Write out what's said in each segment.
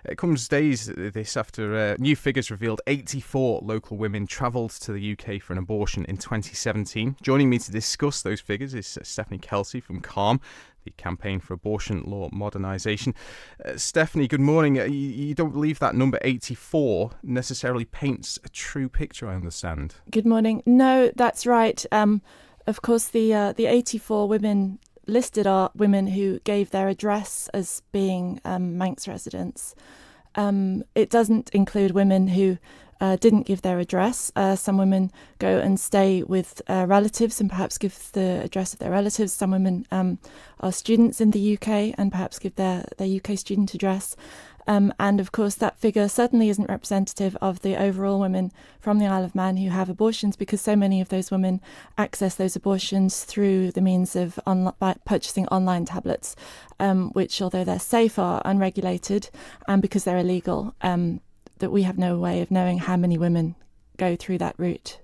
It comes days this after new figures revealed 84 local women travelled to the UK for an abortion in 2017. Joining me to discuss those figures is Stephanie Kelsey from CALM, the Campaign for Abortion Law Modernisation. Stephanie, good morning. You don't believe that number 84 necessarily paints a true picture, I understand. Good morning. No, that's right. Of course, the 84 women listed are women who gave their address as being Manx residents. It doesn't include women who didn't give their address. Some women go and stay with relatives and perhaps give the address of their relatives. Some women are students in the UK and perhaps give their UK student address. And of course, that figure certainly isn't representative of the overall women from the Isle of Man who have abortions, because so many of those women access those abortions through the means of by purchasing online tablets, which, although they're safe, are unregulated, and because they're illegal, that we have no way of knowing how many women go through that route.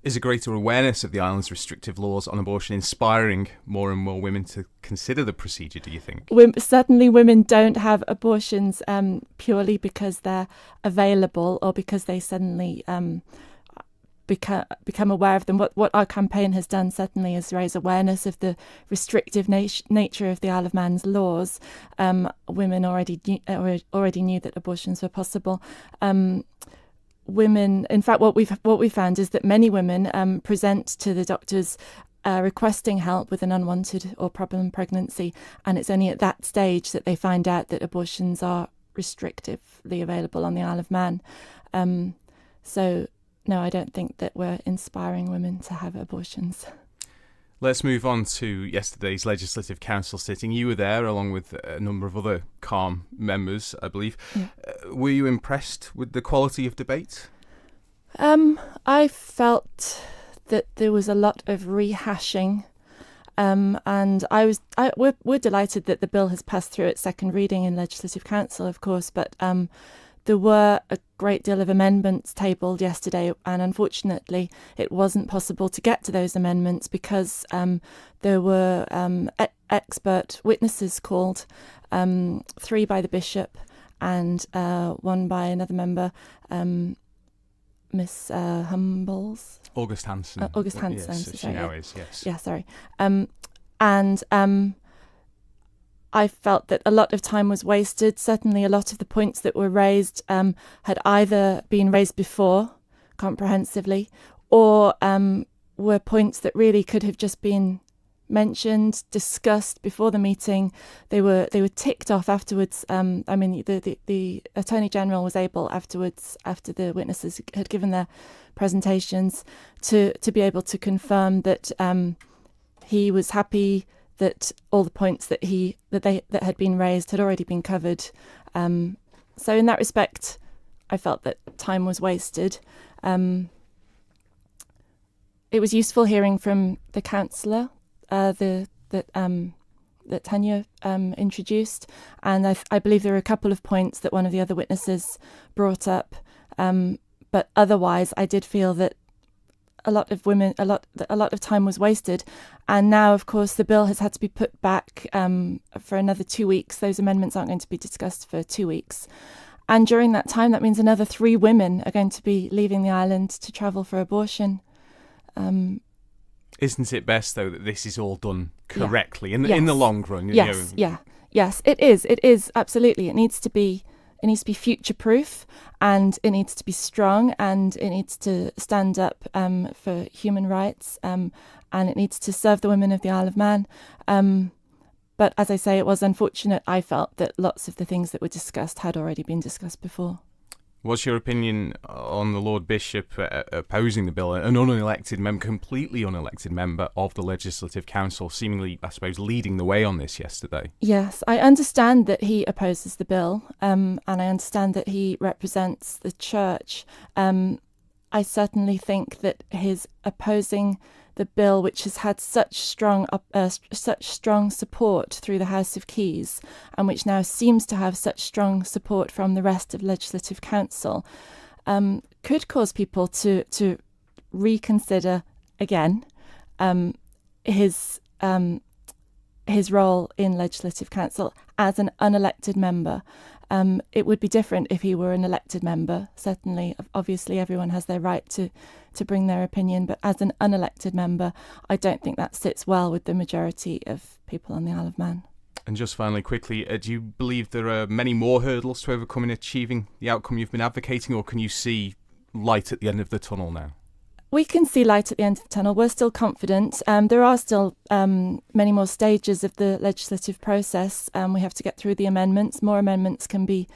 Is a greater awareness of the island's restrictive laws on abortion inspiring more and more women to consider the procedure, do you think? Certainly women don't have abortions purely because they're available or because they suddenly become aware of them. What our campaign has done certainly is raise awareness of the restrictive nature of the Isle of Man's laws. Women already knew that abortions were possible. Women, in fact, what we found is that many women present to the doctors requesting help with an unwanted or problem pregnancy, and it's only at that stage that they find out that abortions are restrictively available on the Isle of Man. So, no, I don't think that we're inspiring women to have abortions. Let's move on to yesterday's Legislative Council sitting. You were there along with a number of other CALM members, I believe. Yeah. Were you impressed with the quality of debate? I felt that there was a lot of rehashing, and we're delighted that the bill has passed through its second reading in Legislative Council, of course, but there were a great deal of amendments tabled yesterday, and unfortunately it wasn't possible to get to those amendments because there were expert witnesses called, 3 by the Bishop and 1 by another member, Miss Humbles. August Hanson. August Hanson. Yes, she now is, yes. Yeah, sorry. I felt that a lot of time was wasted. Certainly a lot of the points that were raised had either been raised before comprehensively or were points that really could have just been mentioned, discussed before the meeting. They were ticked off afterwards. The Attorney General was able afterwards, after the witnesses had given their presentations, to be able to confirm that he was happy that all the points that had been raised had already been covered. So in that respect, I felt that time was wasted. It was useful hearing from the councillor that Tanya introduced, and I believe there were a couple of points that one of the other witnesses brought up. But otherwise, I did feel that a lot of time was wasted, and now, of course, the bill has had to be put back for another 2 weeks. Those amendments aren't going to be discussed for 2 weeks, and during that time, that means another 3 women are going to be leaving the island to travel for abortion. Isn't it best, though, that this is all done correctly in the long run? Yes, yes, it is. It is, absolutely. It needs to be future-proof, and it needs to be strong, and it needs to stand up for human rights, and it needs to serve the women of the Isle of Man. But as I say, it was unfortunate. I felt that lots of the things that were discussed had already been discussed before. What's your opinion on the Lord Bishop opposing the bill, an completely unelected member of the Legislative Council, seemingly, I suppose, leading the way on this yesterday? Yes, I understand that he opposes the bill, and I understand that he represents the Church. I certainly think that his opposing the bill, which has had such strong support through the House of Keys, and which now seems to have such strong support from the rest of Legislative Council, could cause people to reconsider again his role in Legislative Council as an unelected member. It would be different if he were an elected member. Certainly, obviously, everyone has their right to bring their opinion, but as an unelected member, I don't think that sits well with the majority of people on the Isle of Man. And just finally, quickly, do you believe there are many more hurdles to overcome in achieving the outcome you've been advocating, or can you see light at the end of the tunnel now? We can see light at the end of the tunnel. We're still confident. There are still many more stages of the legislative process. We have to get through the amendments. More amendments can be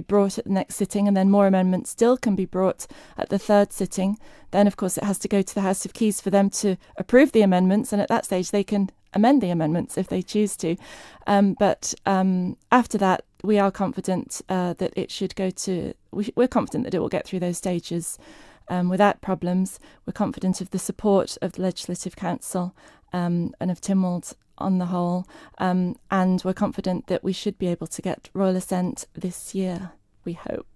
brought at the next sitting, and then more amendments still can be brought at the third sitting. Then, of course, it has to go to the House of Keys for them to approve the amendments, and at that stage they can amend the amendments if they choose to. But after that, we are confident that it should go to... We're confident that it will get through those stages without problems. We're confident of the support of the Legislative Council and of Tynwald on the whole, and we're confident that we should be able to get royal assent this year, we hope.